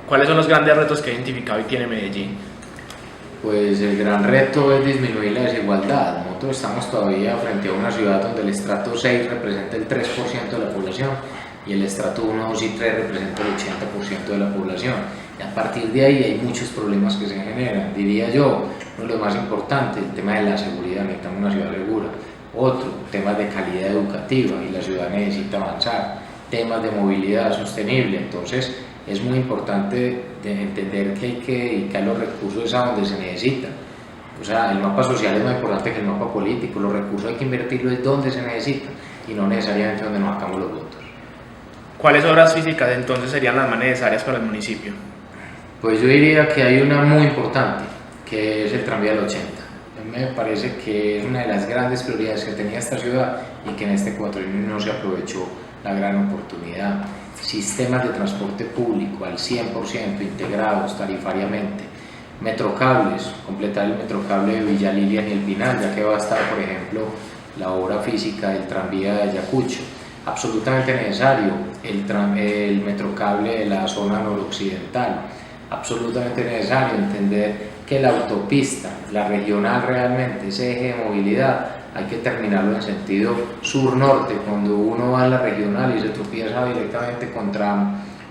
¿Cuáles son los grandes retos que ha identificado y tiene Medellín? Pues el gran reto es disminuir la desigualdad. Nosotros estamos todavía frente a una ciudad donde el estrato 6 representa el 3% de la población y el estrato 1, 2 y 3 representa el 80% de la población. Y a partir de ahí hay muchos problemas que se generan. Diría yo, uno de los más importantes, el tema de la seguridad, necesitamos una ciudad segura. Otro, temas de calidad educativa y la ciudad necesita avanzar. Temas de movilidad sostenible. Entonces, es muy importante entender que hay que dedicar los recursos a donde se necesitan. O sea, el mapa social es más importante que el mapa político. Los recursos hay que invertirlos donde se necesitan y no necesariamente donde nos sacamos los votos. ¿Cuáles obras físicas entonces serían las más necesarias para el municipio? Pues yo diría que hay una muy importante, que es el tranvía del 80. A mí me parece que es una de las grandes prioridades que tenía esta ciudad y que en este cuatrienio no se aprovechó la gran oportunidad. Sistemas de transporte público al 100% integrados tarifariamente, metrocables, completar el metrocable de Villa Lilian y El Pinal, ya que va a estar, por ejemplo, la obra física del tranvía de Ayacucho. Absolutamente necesario el metrocable de la zona noroccidental. Absolutamente necesario entender que la autopista, la regional realmente, ese eje de movilidad, hay que terminarlo en sentido sur-norte. Cuando uno va a la regional y se tropieza directamente contra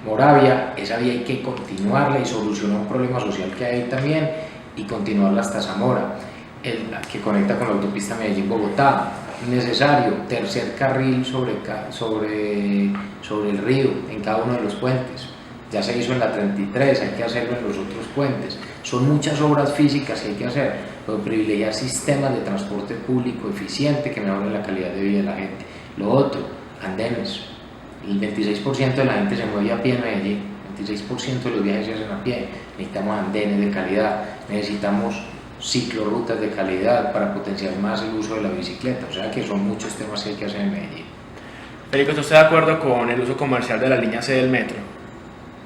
Moravia, esa vía hay que continuarla y solucionar un problema social que hay también y continuarla hasta Zamora, que conecta con la autopista Medellín-Bogotá. Necesario tercer carril sobre el río en cada uno de los puentes. Ya se hizo en la 33, hay que hacerlo en los otros puentes. Son muchas obras físicas que hay que hacer, pero privilegiar sistemas de transporte público eficiente que mejoren la calidad de vida de la gente. Lo otro, andenes. El 26% de la gente se mueve a pie en Medellín, el 26% de los viajes se hacen a pie. Necesitamos andenes de calidad, necesitamos ciclorrutas de calidad para potenciar más el uso de la bicicleta. O sea que son muchos temas que hay que hacer en Medellín. Federico, ¿usted está de acuerdo con el uso comercial de la línea C del metro?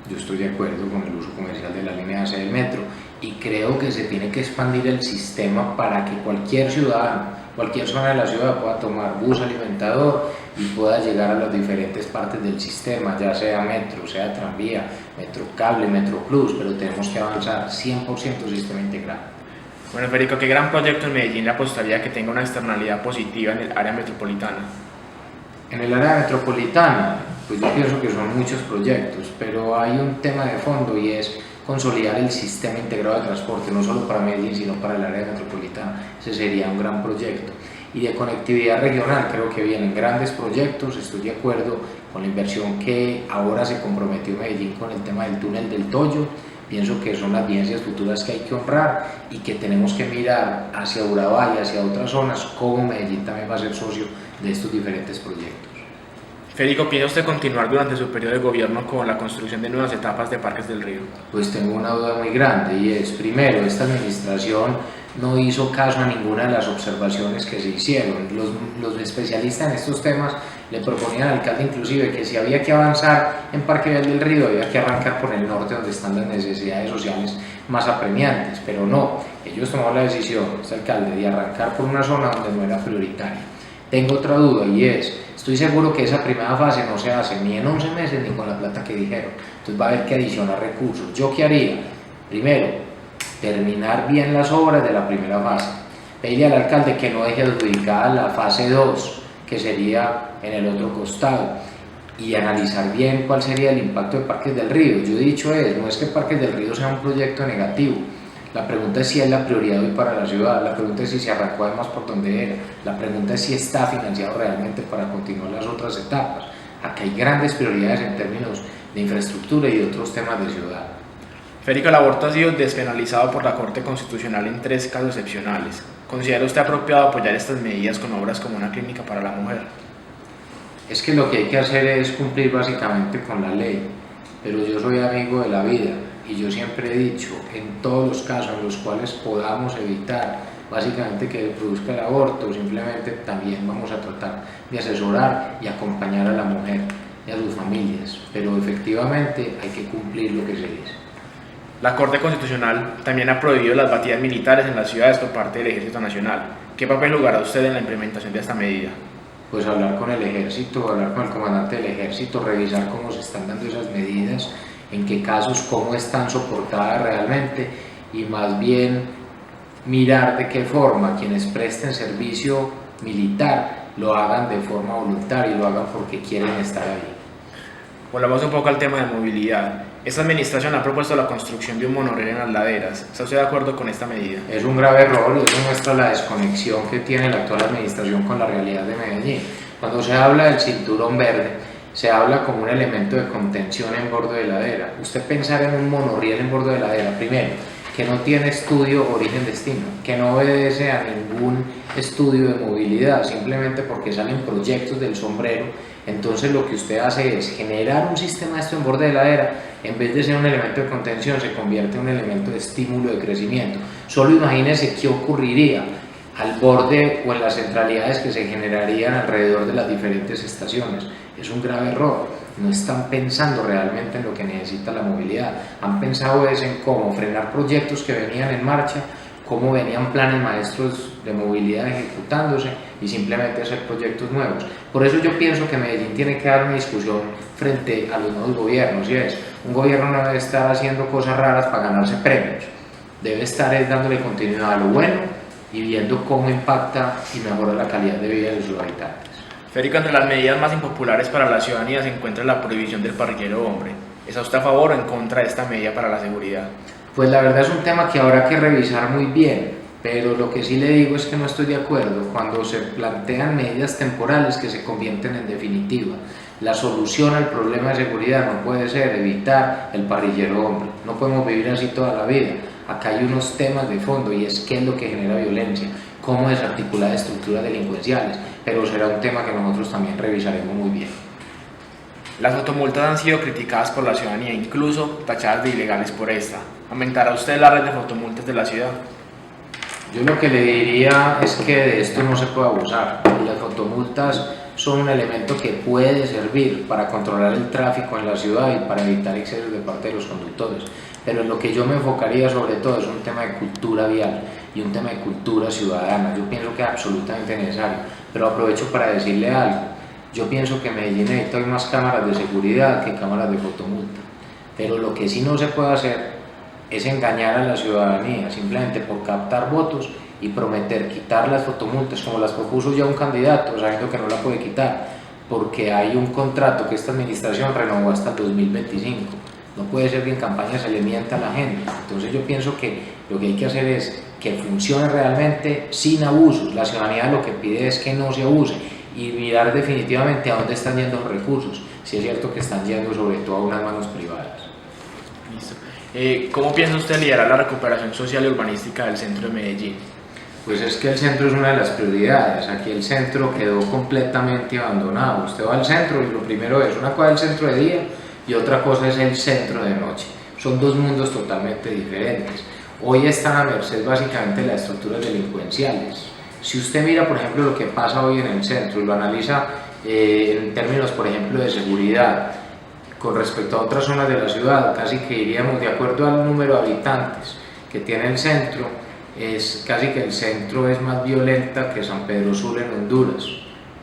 Yo estoy de acuerdo con el uso comercial de la línea C del metro y creo que se tiene que expandir el sistema para que cualquier ciudadano, cualquier zona de la ciudad pueda tomar bus alimentador y pueda llegar a las diferentes partes del sistema, ya sea metro, sea tranvía, metro cable, metro plus, pero tenemos que avanzar 100% sistema integrado. Bueno, Federico, ¿qué gran proyecto en Medellín le apostaría a que tenga una externalidad positiva en el área metropolitana? En el área metropolitana, pues yo pienso que son muchos proyectos, pero hay un tema de fondo y es consolidar el sistema integrado de transporte, no solo para Medellín, sino para el área metropolitana. Ese sería un gran proyecto. Y de conectividad regional, creo que vienen grandes proyectos. Estoy de acuerdo con la inversión que ahora se comprometió Medellín con el tema del túnel del Toyo. Pienso que son las vivencias futuras que hay que honrar y que tenemos que mirar hacia Urabá y hacia otras zonas, cómo Medellín también va a ser socio de estos diferentes proyectos. Federico, ¿piensa usted continuar durante su periodo de gobierno con la construcción de nuevas etapas de Parques del Río? Pues tengo una duda muy grande y es, primero, esta administración no hizo caso a ninguna de las observaciones que se hicieron. Los especialistas en estos temas le proponían al alcalde inclusive que si había que avanzar en Parque del Río había que arrancar por el norte donde están las necesidades sociales más apremiantes, pero no, ellos tomaron la decisión, este alcalde, de arrancar por una zona donde no era prioritaria. Tengo otra duda y es, estoy seguro que esa primera fase no se hace ni en 11 meses ni con la plata que dijeron, entonces va a haber que adicionar recursos. ¿Yo qué haría? Primero, terminar bien las obras de la primera fase, pedirle al alcalde que no deje adjudicada la fase 2, que sería en el otro costado, y analizar bien cuál sería el impacto de Parques del Río. Yo he dicho no es que Parques del Río sea un proyecto negativo, la pregunta es si es la prioridad hoy para la ciudad, la pregunta es si se arrancó además por donde era, la pregunta es si está financiado realmente para continuar las otras etapas. Aquí hay grandes prioridades en términos de infraestructura y de otros temas de ciudad. Federico, el aborto ha sido despenalizado por la Corte Constitucional en 3 casos excepcionales. ¿Considera usted apropiado apoyar estas medidas con obras como una clínica para la mujer? Es que lo que hay que hacer es cumplir básicamente con la ley, pero yo soy amigo de la vida y yo siempre he dicho, en todos los casos en los cuales podamos evitar básicamente que se produzca el aborto, simplemente también vamos a tratar de asesorar y acompañar a la mujer y a sus familias, pero efectivamente hay que cumplir lo que se dice. La Corte Constitucional también ha prohibido las batidas militares en las ciudades por parte del Ejército Nacional. ¿Qué papel jugará usted en la implementación de esta medida? Pues hablar con el ejército, hablar con el comandante del ejército, revisar cómo se están dando esas medidas en qué casos, cómo están soportadas realmente, y más bien mirar de qué forma quienes presten servicio militar lo hagan de forma voluntaria y lo hagan porque quieren estar ahí. Volvamos un poco al tema de movilidad. Esta administración ha propuesto la construcción de un monorriel en las laderas. ¿Está usted de acuerdo con esta medida? Es un grave error y eso muestra la desconexión que tiene la actual administración con la realidad de Medellín. Cuando se habla del cinturón verde, se habla como un elemento de contención en borde de ladera. Usted pensar en un monorriel en borde de ladera, primero, que no tiene estudio origen-destino, que no obedece a ningún estudio de movilidad, simplemente porque salen proyectos del sombrero. Entonces lo que usted hace es generar un sistema de esto en borde de ladera, en vez de ser un elemento de contención, se convierte en un elemento de estímulo de crecimiento. Solo imagínese qué ocurriría al borde o en las centralidades que se generarían alrededor de las diferentes estaciones. Es un grave error. No están pensando realmente en lo que necesita la movilidad. Han pensado es en cómo frenar proyectos que venían en marcha, cómo venían planes maestros de movilidad ejecutándose y simplemente hacer proyectos nuevos. Por eso yo pienso que Medellín tiene que dar una discusión frente a los nuevos gobiernos, y es, un gobierno no debe estar haciendo cosas raras para ganarse premios, debe estar dándole continuidad a lo bueno y viendo cómo impacta y mejora la calidad de vida de sus habitantes. Federico, entre las medidas más impopulares para la ciudadanía se encuentra la prohibición del parrillero hombre. ¿Está usted a favor o en contra de esta medida para la seguridad? Pues la verdad es un tema que habrá que revisar muy bien, pero lo que sí le digo es que no estoy de acuerdo cuando se plantean medidas temporales que se convierten en definitivas. La solución al problema de seguridad no puede ser evitar el parrillero hombre. No podemos vivir así toda la vida. Acá hay unos temas de fondo, y es qué es lo que genera violencia, cómo desarticular estructuras delincuenciales, pero será un tema que nosotros también revisaremos muy bien. Las fotomultas han sido criticadas por la ciudadanía, incluso tachadas de ilegales por esta. ¿Aumentará usted la red de fotomultas de la ciudad? Yo lo que le diría es que de esto no se puede abusar. Las fotomultas son un elemento que puede servir para controlar el tráfico en la ciudad y para evitar excesos de parte de los conductores, pero en lo que yo me enfocaría sobre todo es un tema de cultura vial y un tema de cultura ciudadana. Yo pienso que es absolutamente necesario, pero aprovecho para decirle algo. Yo pienso que en Medellín necesita más cámaras de seguridad que cámaras de fotomulta, pero lo que sí no se puede hacer es engañar a la ciudadanía simplemente por captar votos y prometer quitar las fotomultas como las propuso ya un candidato, sabiendo que no la puede quitar porque hay un contrato que esta administración renovó hasta el 2025. No puede ser que en campaña se le mienta a la gente. Entonces yo pienso que lo que hay que hacer es que funcione realmente sin abusos. La ciudadanía lo que pide es que no se abuse y mirar definitivamente a dónde están yendo los recursos, si es cierto que están yendo sobre todo a unas manos privadas. Listo. ¿Cómo piensa usted liderar la recuperación social y urbanística del centro de Medellín? Pues es que el centro es una de las prioridades. Aquí el centro quedó completamente abandonado. Usted va al centro y lo primero es una cosa el centro de día y otra cosa es el centro de noche. Son dos mundos totalmente diferentes. Hoy están a merced básicamente de las estructuras delincuenciales. Si usted mira, por ejemplo, lo que pasa hoy en el centro y lo analiza en términos, por ejemplo, de seguridad, con respecto a otras zonas de la ciudad, casi que iríamos de acuerdo al número de habitantes que tiene el centro, es casi que el centro es más violenta que San Pedro Sula en Honduras,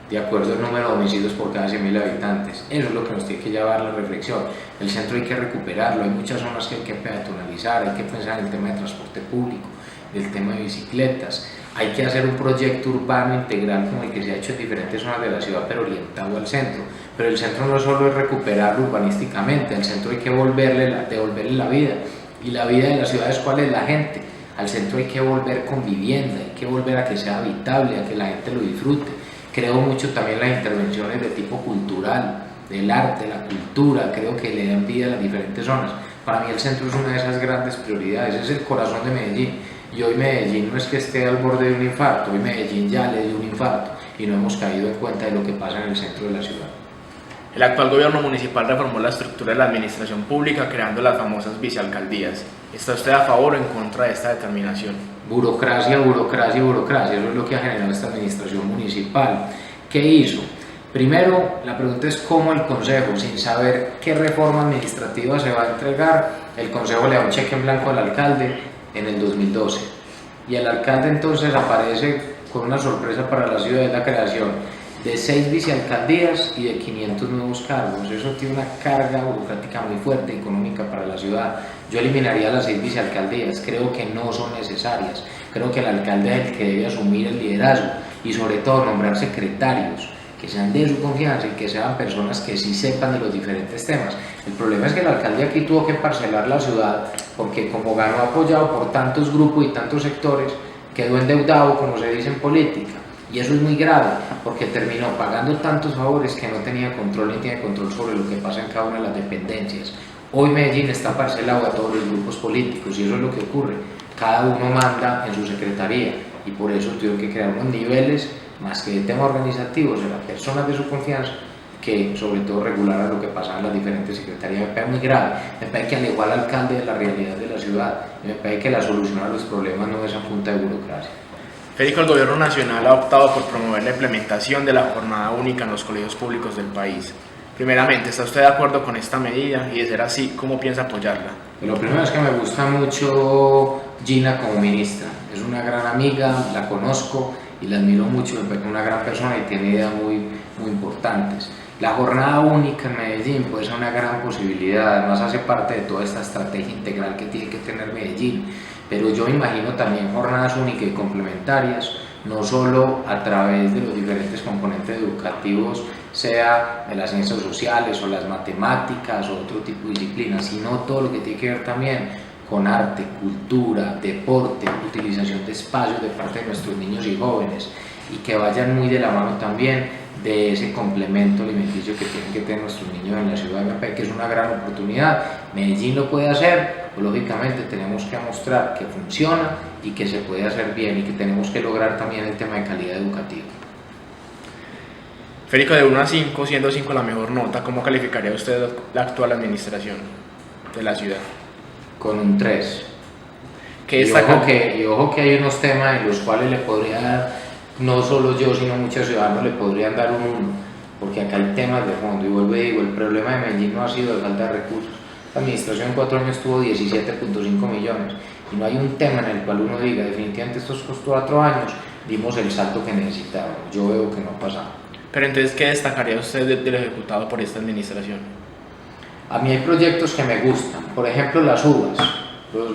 de acuerdo al número de homicidios por cada 100.000 habitantes. Eso es lo que nos tiene que llevar a la reflexión. El centro hay que recuperarlo, hay muchas zonas que hay que peatonalizar, hay que pensar en el tema de transporte público, el tema de bicicletas, hay que hacer un proyecto urbano integral como el que se ha hecho en diferentes zonas de la ciudad, pero orientado al centro. Pero el centro no solo es recuperarlo urbanísticamente, al centro hay que devolverle la vida. ¿Y la vida de las ciudades cuál es? La gente. Al centro hay que volver con vivienda, hay que volver a que sea habitable, a que la gente lo disfrute. Creo mucho también las intervenciones de tipo cultural, del arte, la cultura, creo que le dan vida a las diferentes zonas. Para mí el centro es una de esas grandes prioridades, es el corazón de Medellín. Y hoy Medellín no es que esté al borde de un infarto, hoy Medellín ya le dio un infarto y no hemos caído en cuenta de lo que pasa en el centro de la ciudad. El actual gobierno municipal reformó la estructura de la administración pública creando las famosas vicealcaldías. ¿Está usted a favor o en contra de esta determinación? Burocracia, burocracia, burocracia, eso es lo que ha generado esta administración municipal. ¿Qué hizo? Primero, la pregunta es cómo el Consejo, sin saber qué reforma administrativa se va a entregar, el Consejo le da un cheque en blanco al alcalde en el 2012. Y el alcalde entonces aparece con una sorpresa para la ciudad, de la creación de 6 vicealcaldías y de 500 nuevos cargos. Eso tiene una carga burocrática muy fuerte, económica para la ciudad. Yo eliminaría las 6 vicealcaldías, creo que no son necesarias. Creo que el alcalde es el que debe asumir el liderazgo y sobre todo nombrar secretarios que sean de su confianza y que sean personas que sí sepan de los diferentes temas. El problema es que el alcalde aquí tuvo que parcelar la ciudad porque como ganó apoyado por tantos grupos y tantos sectores, quedó endeudado, como se dice en política. Y eso es muy grave porque terminó pagando tantos favores que no tenía control ni tiene control sobre lo que pasa en cada una de las dependencias. Hoy Medellín está parcelado a todos los grupos políticos y eso es lo que ocurre. Cada uno manda en su secretaría y por eso tuvieron que crear unos niveles más que de temas organizativos, de las personas de su confianza, que sobre todo regularan lo que pasa en las diferentes secretarías. Me parece muy grave, me parece que alejó al alcalde de la realidad de la ciudad, me parece que la solución a los problemas no es a punta de burocracia. Federico, el gobierno nacional ha optado por promover la implementación de la jornada única en los colegios públicos del país. Primeramente, ¿está usted de acuerdo con esta medida? Y de ser así, ¿cómo piensa apoyarla? Lo primero es que me gusta mucho Gina como ministra, es una gran amiga, la conozco y la admiro mucho, me parece una gran persona y tiene ideas muy importantes. La jornada única en Medellín puede ser una gran posibilidad, además hace parte de toda esta estrategia integral que tiene que tener Medellín, pero yo imagino también jornadas únicas y complementarias, no solo a través de los diferentes componentes educativos, sea de las ciencias sociales o las matemáticas o otro tipo de disciplinas, sino todo lo que tiene que ver también con arte, cultura, deporte, utilización de espacios de parte de nuestros niños y jóvenes y que vayan muy de la mano también de ese complemento alimenticio que tienen que tener nuestros niños en la ciudad. Me parece que es una gran oportunidad. Medellín lo puede hacer, pues lógicamente tenemos que mostrar que funciona y que se puede hacer bien y que tenemos que lograr también el tema de calidad educativa. Federico, de 1 a 5, siendo 5 la mejor nota, ¿cómo calificaría usted la actual administración de la ciudad? Con un 3. Y ojo que hay unos temas en los cuales le podría dar, no solo yo, sino muchos ciudadanos le podrían dar un 1, porque acá hay temas de fondo, y vuelvo y digo, el problema de Medellín no ha sido de falta de recursos. La administración en 4 años tuvo 17.5 millones, y no hay un tema en el cual uno diga, definitivamente estos 4 años dimos el salto que necesitábamos. Yo veo que no ha pasado. Pero entonces, ¿qué destacaría usted del ejecutado por esta administración? A mí hay proyectos que me gustan, por ejemplo las UVAs,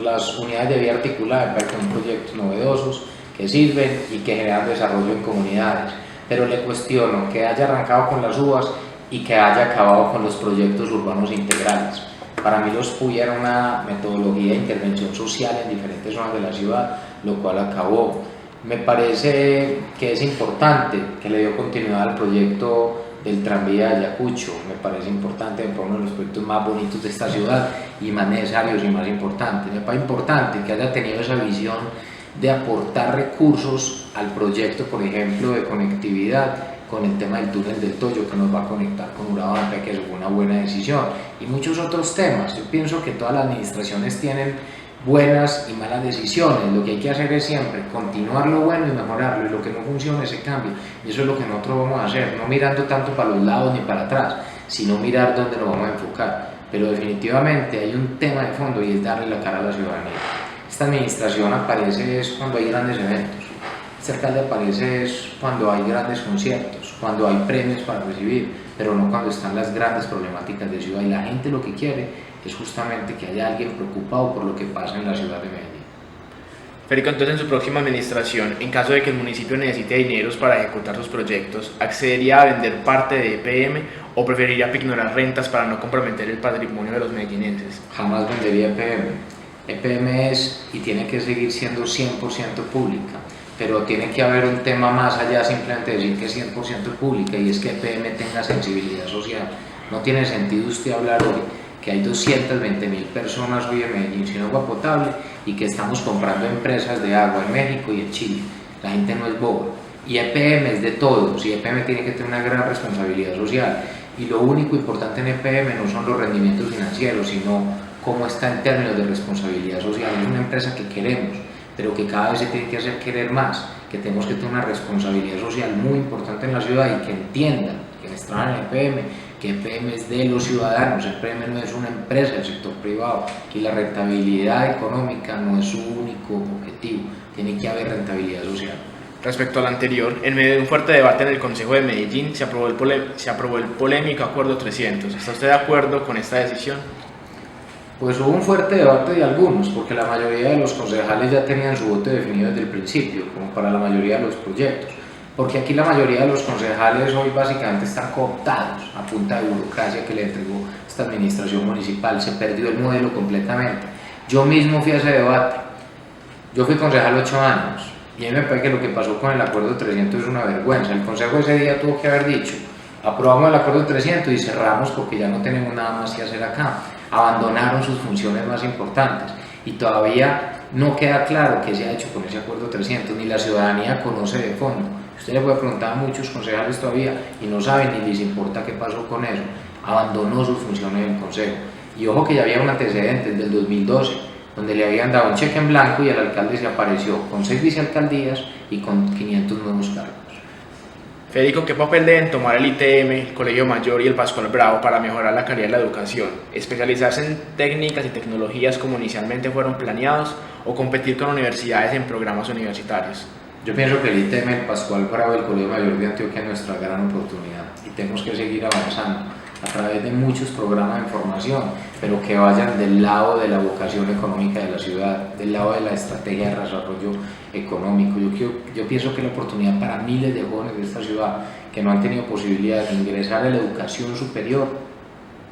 las unidades de vía articulada, me parecen proyectos novedosos que sirven y que generan desarrollo en comunidades, pero le cuestiono que haya arrancado con las UVAs y que haya acabado con los proyectos urbanos integrales. Para mí los PUI era una metodología de intervención social en diferentes zonas de la ciudad, lo cual acabó. Me parece que es importante que le dio continuidad al proyecto del tranvía de Ayacucho, me parece importante, me parece uno de los proyectos más bonitos de esta ciudad y más necesarios y más importantes. Me parece importante que haya tenido esa visión de aportar recursos al proyecto, por ejemplo, de conectividad con el tema del túnel del Toyo que nos va a conectar con Urabá, que es una buena decisión, y muchos otros temas. Yo pienso que todas las administraciones tienen buenas y malas decisiones, lo que hay que hacer es siempre continuar lo bueno y mejorarlo, y lo que no funcione se cambia, y eso es lo que nosotros vamos a hacer, no mirando tanto para los lados ni para atrás, sino mirar dónde nos vamos a enfocar, pero definitivamente hay un tema de fondo y es darle la cara a la ciudadanía. Esta administración aparece es cuando hay grandes eventos, este alcalde aparece es cuando hay grandes conciertos, cuando hay premios para recibir, pero no cuando están las grandes problemáticas de ciudad, y la gente lo que quiere es justamente que haya alguien preocupado por lo que pasa en la ciudad de Medellín. Federico, entonces en su próxima administración, en caso de que el municipio necesite dineros para ejecutar sus proyectos, ¿accedería a vender parte de EPM o preferiría ignorar rentas para no comprometer el patrimonio de los medellinenses? Jamás vendería EPM. EPM es y tiene que seguir siendo 100% pública, pero tiene que haber un tema más allá simplemente decir que es 100% pública, y es que EPM tenga sensibilidad social. No tiene sentido usted hablar hoy que hay 220.000 personas hoy en Medellín sin agua potable y que estamos comprando empresas de agua en México y en Chile. La gente no es boba. Y EPM es de todos, y EPM tiene que tener una gran responsabilidad social. Y lo único importante en EPM no son los rendimientos financieros, sino cómo está en términos de responsabilidad social. Es una empresa que queremos, pero que cada vez se tiene que hacer querer más, que tenemos que tener una responsabilidad social muy importante en la ciudad y que entiendan, quienes trabajan en EPM, que EPM es de los ciudadanos, EPM no es una empresa del sector privado, y la rentabilidad económica no es su único objetivo, tiene que haber rentabilidad social. Respecto al anterior, en medio de un fuerte debate en el Consejo de Medellín, se aprobó el polémico Acuerdo 300. ¿Está usted de acuerdo con esta decisión? Pues hubo un fuerte debate de algunos, porque la mayoría de los concejales ya tenían su voto definido desde el principio, como para la mayoría de los proyectos. Porque aquí la mayoría de los concejales hoy básicamente están cooptados a punta de burocracia que le entregó esta administración municipal. Se perdió el modelo completamente. Yo mismo fui a ese debate. Yo fui concejal 8 años y a mí me parece que lo que pasó con el Acuerdo 300 es una vergüenza. El consejo ese día tuvo que haber dicho: aprobamos el Acuerdo 300 y cerramos porque ya no tenemos nada más que hacer acá. Abandonaron sus funciones más importantes y todavía no queda claro qué se ha hecho con ese Acuerdo 300, ni la ciudadanía conoce de fondo. Usted le puede preguntar a muchos concejales todavía y no saben ni les importa qué pasó con eso. Abandonó sus funciones el consejo. Y ojo que ya había un antecedente del 2012, donde le habían dado un cheque en blanco y el alcalde se apareció con 6 vicealcaldías y con 500 nuevos cargos. Federico, ¿qué papel deben tomar el ITM, el Colegio Mayor y el Pascual Bravo para mejorar la calidad de la educación? ¿Especializarse en técnicas y tecnologías como inicialmente fueron planeados o competir con universidades en programas universitarios? Yo pienso que el ITM, el Pascual Bravo y el Colegio Mayor de Antioquia es nuestra gran oportunidad y tenemos que seguir avanzando a través de muchos programas de formación, pero que vayan del lado de la vocación económica de la ciudad, del lado de la estrategia de desarrollo económico. Yo pienso que la oportunidad para miles de jóvenes de esta ciudad que no han tenido posibilidad de ingresar a la educación superior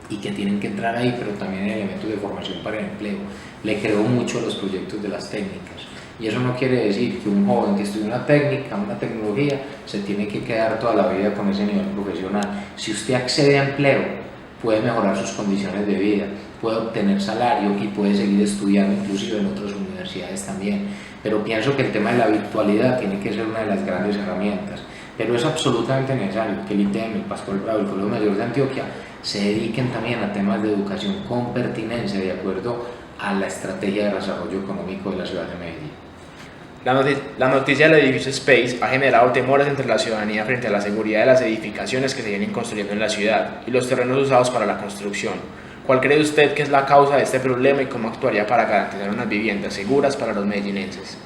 y que tienen que entrar ahí, pero también en elementos de formación para el empleo. Le creo mucho a los proyectos de las técnicas. Y eso no quiere decir que un joven que estudia una técnica, una tecnología, se tiene que quedar toda la vida con ese nivel profesional. Si usted accede a empleo, puede mejorar sus condiciones de vida, puede obtener salario y puede seguir estudiando inclusive en otras universidades también. Pero pienso que el tema de la virtualidad tiene que ser una de las grandes herramientas. Pero es absolutamente necesario que el ITM, el Pascual Bravo y el Colegio Mayor de Antioquia se dediquen también a temas de educación con pertinencia de acuerdo a la estrategia de desarrollo económico de la ciudad de Medellín. La noticia del edificio Space ha generado temores entre la ciudadanía frente a la seguridad de las edificaciones que se vienen construyendo en la ciudad y los terrenos usados para la construcción. ¿Cuál cree usted que es la causa de este problema y cómo actuaría para garantizar unas viviendas seguras para los medellinenses?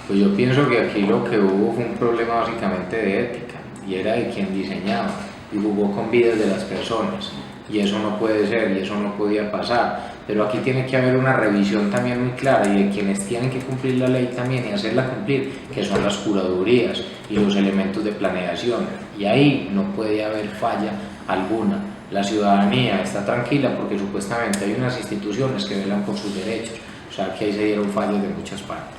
Pues yo pienso que aquí lo que hubo fue un problema básicamente de ética y era de quien diseñaba y jugó con vidas de las personas y eso no puede ser y eso no podía pasar. Pero aquí tiene que haber una revisión también muy clara y de quienes tienen que cumplir la ley también y hacerla cumplir, que son las curadurías y los elementos de planeación. Y ahí no puede haber falla alguna. La ciudadanía está tranquila porque supuestamente hay unas instituciones que velan por sus derechos. O sea, que ahí se dieron fallos de muchas partes.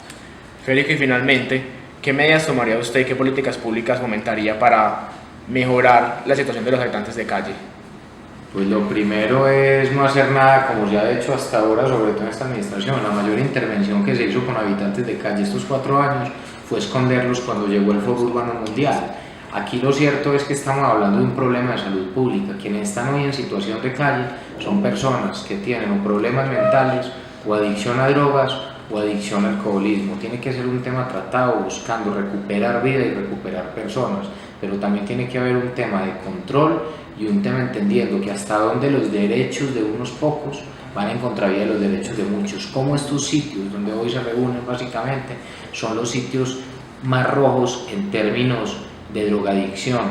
Federico, y finalmente, ¿qué medidas tomaría usted y qué políticas públicas fomentaría para mejorar la situación de los habitantes de calle? Pues lo primero es no hacer nada como se ha hecho hasta ahora, sobre todo en esta administración. La mayor intervención que se hizo con habitantes de calle estos 4 años fue esconderlos cuando llegó el Foro Urbano Mundial. Aquí lo cierto es que estamos hablando de un problema de salud pública. Quienes están hoy en situación de calle son personas que tienen o problemas mentales o adicción a drogas o adicción al alcoholismo. Tiene que ser un tema tratado buscando recuperar vida y recuperar personas, pero también tiene que haber un tema de control y un tema entendiendo que hasta dónde los derechos de unos pocos van en contravía de los derechos de muchos. Como estos sitios donde hoy se reúnen básicamente son los sitios más rojos en términos de drogadicción,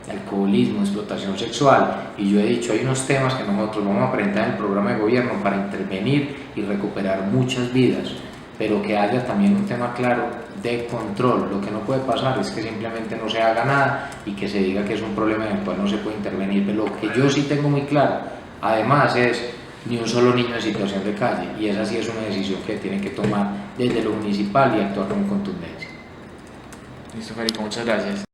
alcoholismo, explotación sexual, y yo he dicho, hay unos temas que nosotros vamos a presentar en el programa de gobierno para intervenir y recuperar muchas vidas, pero que haya también un tema claro de control. Lo que no puede pasar es que simplemente no se haga nada y que se diga que es un problema en el cual no se puede intervenir. Pero lo que yo sí tengo muy claro, además, es ni un solo niño en situación de calle, y esa sí es una decisión que tienen que tomar desde lo municipal y actuar con contundencia. Listo, Federico, muchas gracias.